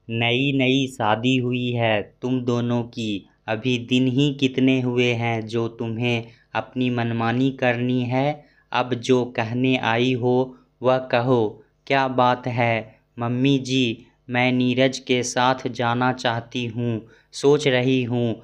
नई नई शादी हुई है तुम दोनों की। अभी दिन ही कितने हुए हैं जो तुम्हें अपनी मनमानी करनी है। अब जो कहने आई हो वह कहो। क्या बात है मम्मी जी? मैं नीरज के साथ जाना चाहती हूँ। सोच रही हूँ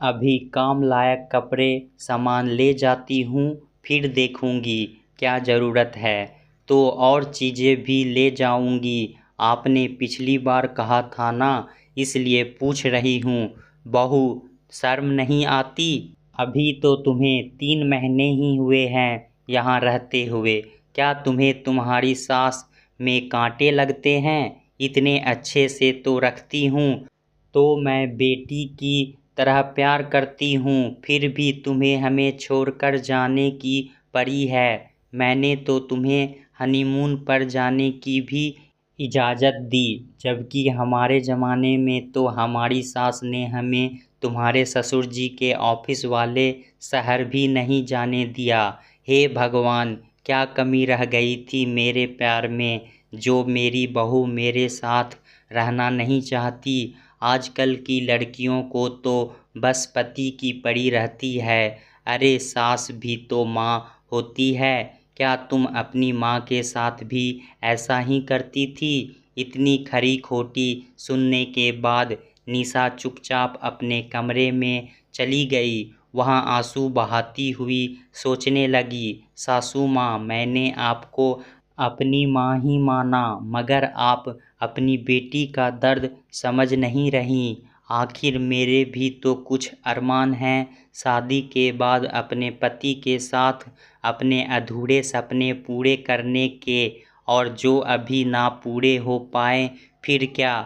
अभी काम लायक कपड़े सामान ले जाती हूँ, फिर देखूँगी क्या ज़रूरत है तो और चीज़ें भी ले जाऊँगी। आपने पिछली बार कहा था ना, इसलिए पूछ रही हूँ। बहू, शर्म नहीं आती? अभी तो तुम्हें 3 महीने ही हुए हैं यहाँ रहते हुए। क्या तुम्हें तुम्हारी सास में कांटे लगते हैं? इतने अच्छे से तो रखती हूँ, तो मैं बेटी की तरह प्यार करती हूँ, फिर भी तुम्हें हमें छोड़कर जाने की पड़ी है। मैंने तो तुम्हें हनीमून पर जाने की भी इजाज़त दी, जबकि हमारे ज़माने में तो हमारी सास ने हमें तुम्हारे ससुर जी के ऑफिस वाले शहर भी नहीं जाने दिया। हे भगवान, क्या कमी रह गई थी मेरे प्यार में, जो मेरी बहू मेरे साथ रहना नहीं चाहती। आजकल की लड़कियों को तो बस पति की पड़ी रहती है। अरे सास भी तो माँ होती है। क्या तुम अपनी माँ के साथ भी ऐसा ही करती थी? इतनी खरी खोटी सुनने के बाद निशा चुपचाप अपने कमरे में चली गई। वहाँ आंसू बहाती हुई सोचने लगी, सासू माँ, मैंने आपको अपनी माँ ही माना, मगर आप अपनी बेटी का दर्द समझ नहीं रहीं। आखिर मेरे भी तो कुछ अरमान हैं। शादी के बाद अपने पति के साथ अपने अधूरे सपने पूरे करने के, और जो अभी ना पूरे हो पाए फिर क्या,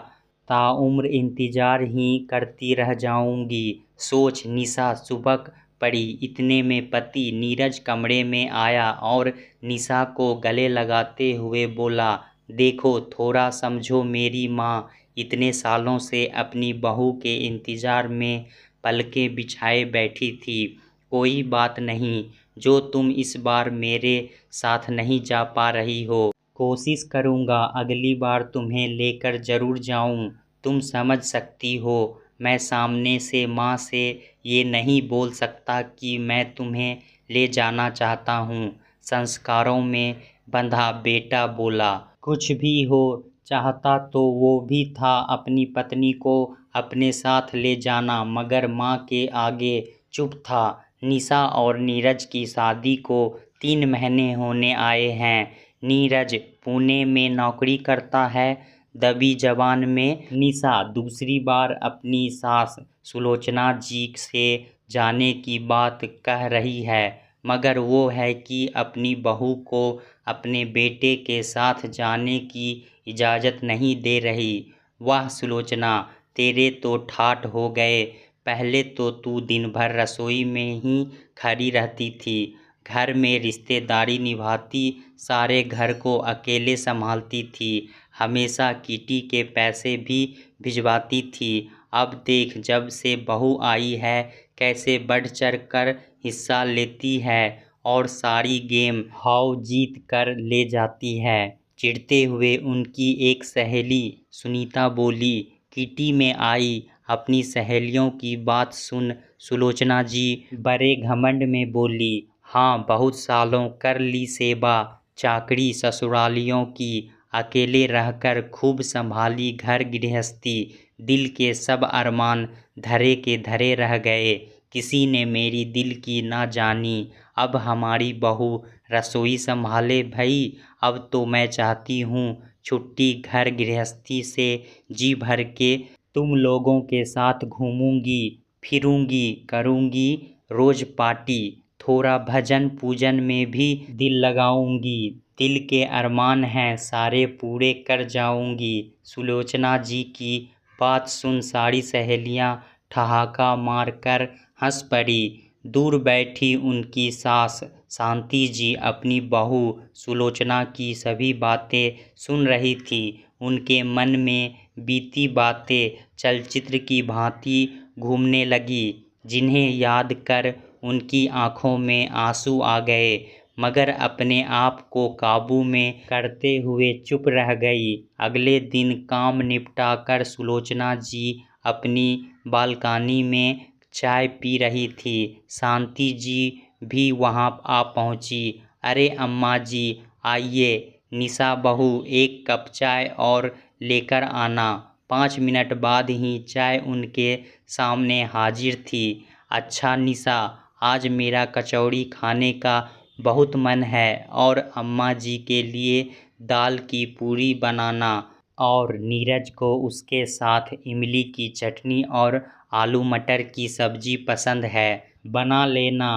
ताउम्र इंतज़ार ही करती रह जाऊंगी। सोच निशा सुबक पड़ी। इतने में पति नीरज कमरे में आया और निशा को गले लगाते हुए बोला, देखो थोड़ा समझो मेरी माँ, इतने सालों से अपनी बहू के इंतज़ार में पलकें बिछाए बैठी थी। कोई बात नहीं जो तुम इस बार मेरे साथ नहीं जा पा रही हो। कोशिश करूँगा अगली बार तुम्हें लेकर ज़रूर जाऊँ। तुम समझ सकती हो, मैं सामने से माँ से ये नहीं बोल सकता कि मैं तुम्हें ले जाना चाहता हूँ। संस्कारों में बंधा बेटा बोला, कुछ भी हो, चाहता तो वो भी था अपनी पत्नी को अपने साथ ले जाना, मगर माँ के आगे चुप था। निशा और नीरज की शादी को 3 महीने होने आए हैं। नीरज पुणे में नौकरी करता है, दबी जबान में निशा दूसरी बार अपनी सास सुलोचना जी से जाने की बात कह रही है, मगर वो है कि अपनी बहू को अपने बेटे के साथ जाने की इजाज़त नहीं दे रही। वाह सुलोचना, तेरे तो ठाठ हो गए। पहले तो तू दिन भर रसोई में ही खड़ी रहती थी, घर में रिश्तेदारी निभाती, सारे घर को अकेले संभालती थी, हमेशा किटी के पैसे भी भिजवाती थी। अब देख, जब से बहू आई है कैसे बढ़ चढ़ कर हिस्सा लेती है और सारी गेम हाव जीत कर ले जाती है। चिढ़ते हुए उनकी एक सहेली सुनीता बोली, किटी में आई। अपनी सहेलियों की बात सुन सुलोचना जी बड़े घमंड में बोली, हाँ बहुत सालों कर ली सेवा चाकरी ससुरालियों की, अकेले रहकर खूब संभाली घर गृहस्थी, दिल के सब अरमान धरे के धरे रह गए, किसी ने मेरी दिल की ना जानी। अब हमारी बहू रसोई संभाले भई। अब तो मैं चाहती हूँ छुट्टी घर गृहस्थी से जी भर के तुम लोगों के साथ घूमूंगी फिरूंगी, करूंगी रोज पार्टी, थोड़ा भजन पूजन में भी दिल लगाऊंगी। दिल के अरमान हैं सारे पूरे कर जाऊंगी। सुलोचना जी की बात सुन सारी सहेलियां ठहाका मारकर हंस पड़ी। दूर बैठी उनकी सास शांति जी अपनी बहू सुलोचना की सभी बातें सुन रही थी। उनके मन में बीती बातें चलचित्र की भांति घूमने लगी, जिन्हें याद कर उनकी आंखों में आंसू आ गए। मगर अपने आप को काबू में करते हुए चुप रह गई। अगले दिन काम निपटाकर सुलोचना जी अपनी बालकनी में चाय पी रही थी। शांति जी भी वहां आ पहुंची। अरे अम्मा जी आइए, निशा बहू एक कप चाय और लेकर आना। 5 मिनट बाद ही चाय उनके सामने हाजिर थी। अच्छा निशा, आज मेरा कचौड़ी खाने का बहुत मन है और अम्मा जी के लिए दाल की पूरी बनाना और नीरज को उसके साथ इमली की चटनी और आलू मटर की सब्जी पसंद है, बना लेना।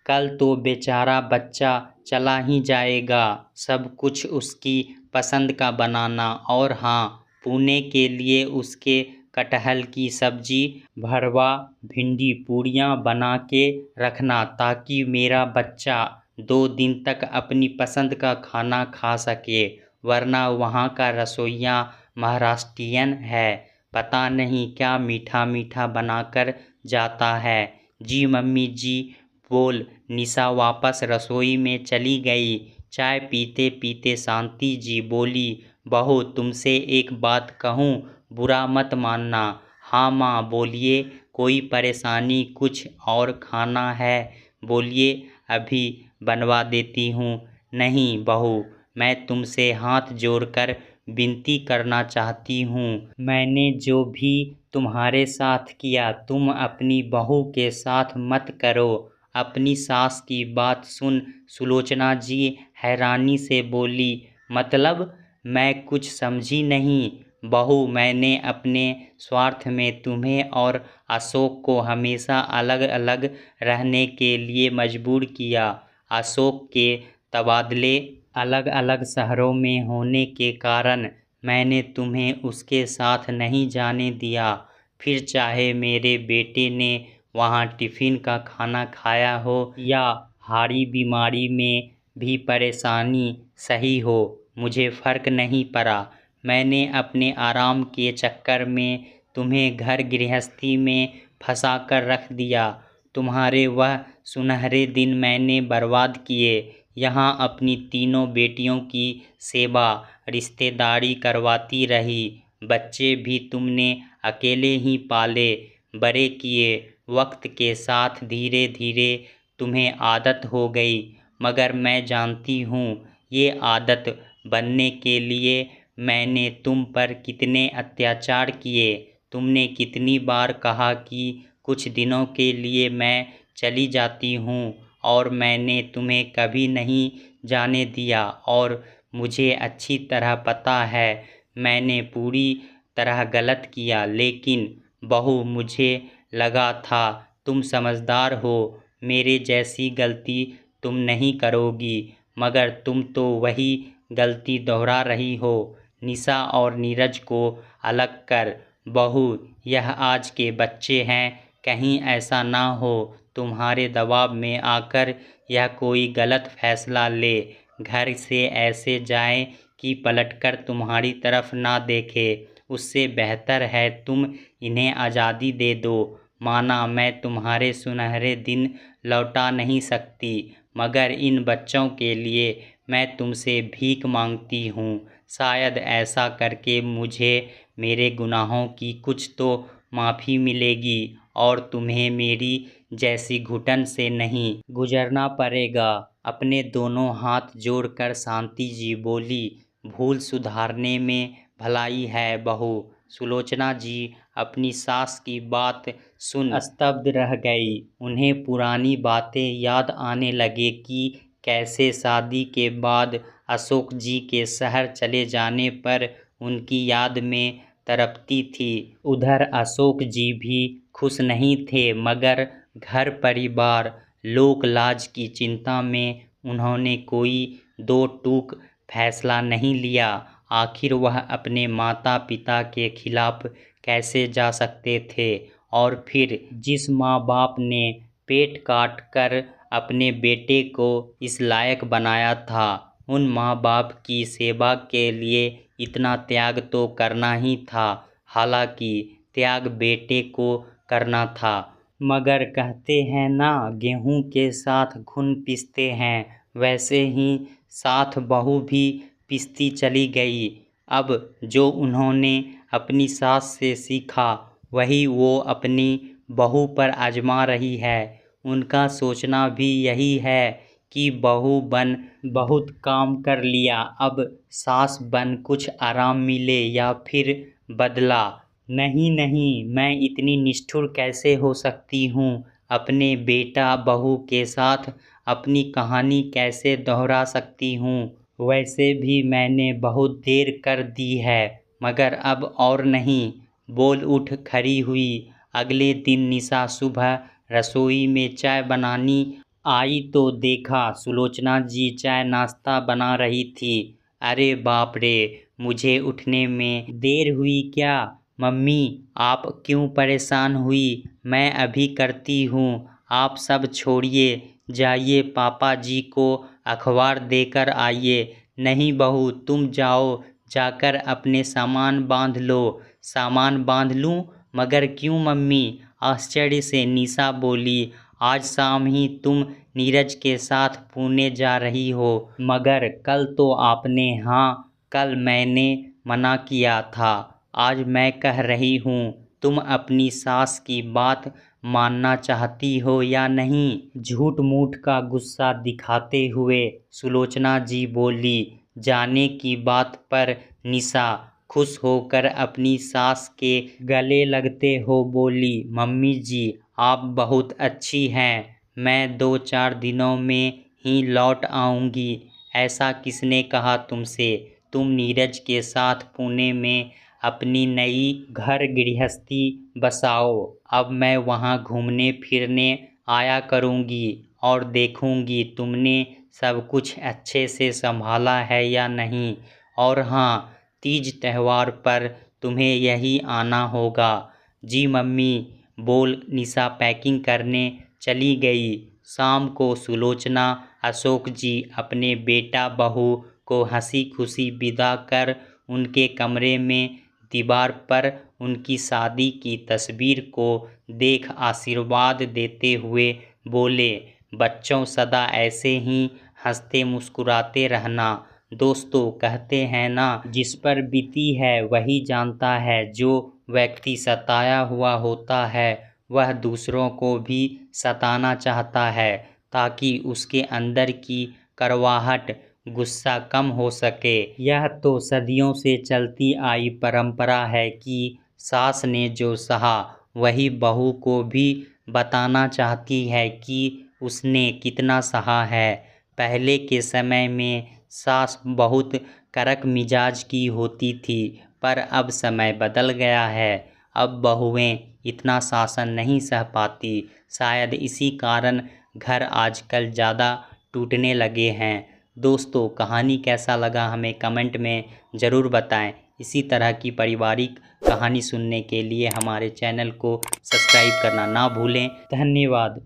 कल तो बेचारा बच्चा चला ही जाएगा, सब कुछ उसकी पसंद का बनाना। और हाँ, पुणे के लिए उसके कटहल की सब्जी, भरवा, भिंडी पूरियाँ बना के रखना ताकि मेरा बच्चा 2 दिन तक अपनी पसंद का खाना खा सके, वरना वहाँ का रसोइया महाराष्ट्रियन है, पता नहीं क्या मीठा मीठा बनाकर जाता है। जी मम्मी जी, बोल निशा वापस रसोई में चली गई। चाय पीते पीते शांति जी बोली, बहू तुमसे एक बात कहूँ, बुरा मत मानना। हाँ माँ बोलिए, कोई परेशानी, कुछ और खाना है बोलिए, अभी बनवा देती हूँ। नहीं बहू, मैं तुमसे हाथ जोड़कर विनती करना चाहती हूँ। मैंने जो भी तुम्हारे साथ किया तुम अपनी बहू के साथ मत करो। अपनी सास की बात सुन सुलोचना जी हैरानी से बोली, मतलब? मैं कुछ समझी नहीं बहू। मैंने अपने स्वार्थ में तुम्हें और अशोक को हमेशा अलग अलग रहने के लिए मजबूर किया। अशोक के तबादले अलग अलग शहरों में होने के कारण मैंने तुम्हें उसके साथ नहीं जाने दिया। फिर चाहे मेरे बेटे ने वहाँ टिफ़िन का खाना खाया हो या हारी बीमारी में भी परेशानी सही हो, मुझे फ़र्क नहीं पड़ा। मैंने अपने आराम के चक्कर में तुम्हें घर गृहस्थी में फंसा कर रख दिया। तुम्हारे वह सुनहरे दिन मैंने बर्बाद किए। यहाँ अपनी तीनों बेटियों की सेवा रिश्तेदारी करवाती रही। बच्चे भी तुमने अकेले ही पाले बड़े किए। वक्त के साथ धीरे धीरे तुम्हें आदत हो गई, मगर मैं जानती हूँ ये आदत बनने के लिए मैंने तुम पर कितने अत्याचार किए। तुमने कितनी बार कहा कि कुछ दिनों के लिए मैं चली जाती हूँ और मैंने तुम्हें कभी नहीं जाने दिया। और मुझे अच्छी तरह पता है मैंने पूरी तरह गलत किया, लेकिन बहू मुझे लगा था तुम समझदार हो, मेरे जैसी गलती तुम नहीं करोगी, मगर तुम तो वही गलती दोहरा रही हो। निशा और नीरज को अलग कर बहू, यह आज के बच्चे हैं, कहीं ऐसा ना हो तुम्हारे दबाव में आकर यह कोई गलत फैसला ले, घर से ऐसे जाए कि पलटकर तुम्हारी तरफ ना देखे। उससे बेहतर है तुम इन्हें आज़ादी दे दो। माना मैं तुम्हारे सुनहरे दिन लौटा नहीं सकती, मगर इन बच्चों के लिए मैं तुमसे भीख मांगती हूँ। शायद ऐसा करके मुझे मेरे गुनाहों की कुछ तो माफ़ी मिलेगी और तुम्हें मेरी जैसी घुटन से नहीं गुजरना पड़ेगा। अपने दोनों हाथ जोड़कर शांति जी बोली, भूल सुधारने में भलाई है बहू। सुलोचना जी अपनी सास की बात सुन स्तब्ध रह गई। उन्हें पुरानी बातें याद आने लगे कि कैसे शादी के बाद अशोक जी के शहर चले जाने पर उनकी याद में तड़पती थी। उधर अशोक जी भी खुश नहीं थे, मगर घर परिवार लोक लाज की चिंता में उन्होंने कोई दो टूक फैसला नहीं लिया। आखिर वह अपने माता पिता के खिलाफ कैसे जा सकते थे। और फिर जिस माँ बाप ने पेट काट कर अपने बेटे को इस लायक बनाया था, उन माँ बाप की सेवा के लिए इतना त्याग तो करना ही था। हालांकि त्याग बेटे को करना था, मगर कहते हैं ना, गेहूं के साथ घुन पिसते हैं, वैसे ही साथ बहू भी पिसती चली गई। अब जो उन्होंने अपनी सास से सीखा वही वो अपनी बहू पर आजमा रही है। उनका सोचना भी यही है कि बहू बन बहुत काम कर लिया, अब सास बन कुछ आराम मिले या फिर बदला। नहीं नहीं, मैं इतनी निष्ठुर कैसे हो सकती हूँ? अपने बेटा बहू के साथ अपनी कहानी कैसे दोहरा सकती हूँ? वैसे भी मैंने बहुत देर कर दी है, मगर अब और नहीं, बोल उठ खड़ी हुई। अगले दिन निशा सुबह रसोई में चाय बनानी आई तो देखा सुलोचना जी चाय नाश्ता बना रही थी। अरे बाप रे, मुझे उठने में देर हुई क्या? मम्मी आप क्यों परेशान हुई? मैं अभी करती हूँ, आप सब छोड़िए, जाइए पापा जी को अखबार देकर आइए। नहीं बहू, तुम जाओ, जाकर अपने सामान बांध लो। सामान बांध लूँ? मगर क्यों मम्मी? आश्चर्य से निशा बोली। आज शाम ही तुम नीरज के साथ पुणे जा रही हो। मगर कल तो आपने, हाँ कल मैंने मना किया था, आज मैं कह रही हूँ, तुम अपनी सास की बात मानना चाहती हो या नहीं? झूठ मूठ का गुस्सा दिखाते हुए सुलोचना जी बोली। जाने की बात पर निशा खुश होकर अपनी सास के गले लगते हो बोली। मम्मी जी आप बहुत अच्छी हैं, मैं 2-4 दिनों में ही लौट आऊँगी। ऐसा किसने कहा तुमसे? तुम नीरज के साथ पुणे में अपनी नई घर गृहस्थी बसाओ। अब मैं वहाँ घूमने फिरने आया करूँगी और देखूँगी तुमने सब कुछ अच्छे से संभाला है या नहीं। और हाँ, तीज त्यौहार पर तुम्हें यही आना होगा। जी मम्मी, बोल निशा पैकिंग करने चली गई। शाम को सुलोचना अशोक जी अपने बेटा बहू को हंसी खुशी विदा कर उनके कमरे में दीवार पर उनकी शादी की तस्वीर को देख आशीर्वाद देते हुए बोले, बच्चों सदा ऐसे ही हंसते मुस्कुराते रहना। दोस्तों कहते हैं ना, जिस पर बीती है वही जानता है। जो व्यक्ति सताया हुआ होता है वह दूसरों को भी सताना चाहता है ताकि उसके अंदर की कड़वाहट, गुस्सा कम हो सके। यह तो सदियों से चलती आई परंपरा है कि सास ने जो सहा वही बहू को भी बताना चाहती है कि उसने कितना सहा है। पहले के समय में सास बहुत कड़क मिजाज की होती थी, पर अब समय बदल गया है। अब बहुएं इतना शासन नहीं सह पाती। शायद इसी कारण घर आजकल ज़्यादा टूटने लगे हैं। दोस्तों कहानी कैसा लगा हमें कमेंट में ज़रूर बताएं। इसी तरह की पारिवारिक कहानी सुनने के लिए हमारे चैनल को सब्सक्राइब करना ना भूलें। धन्यवाद।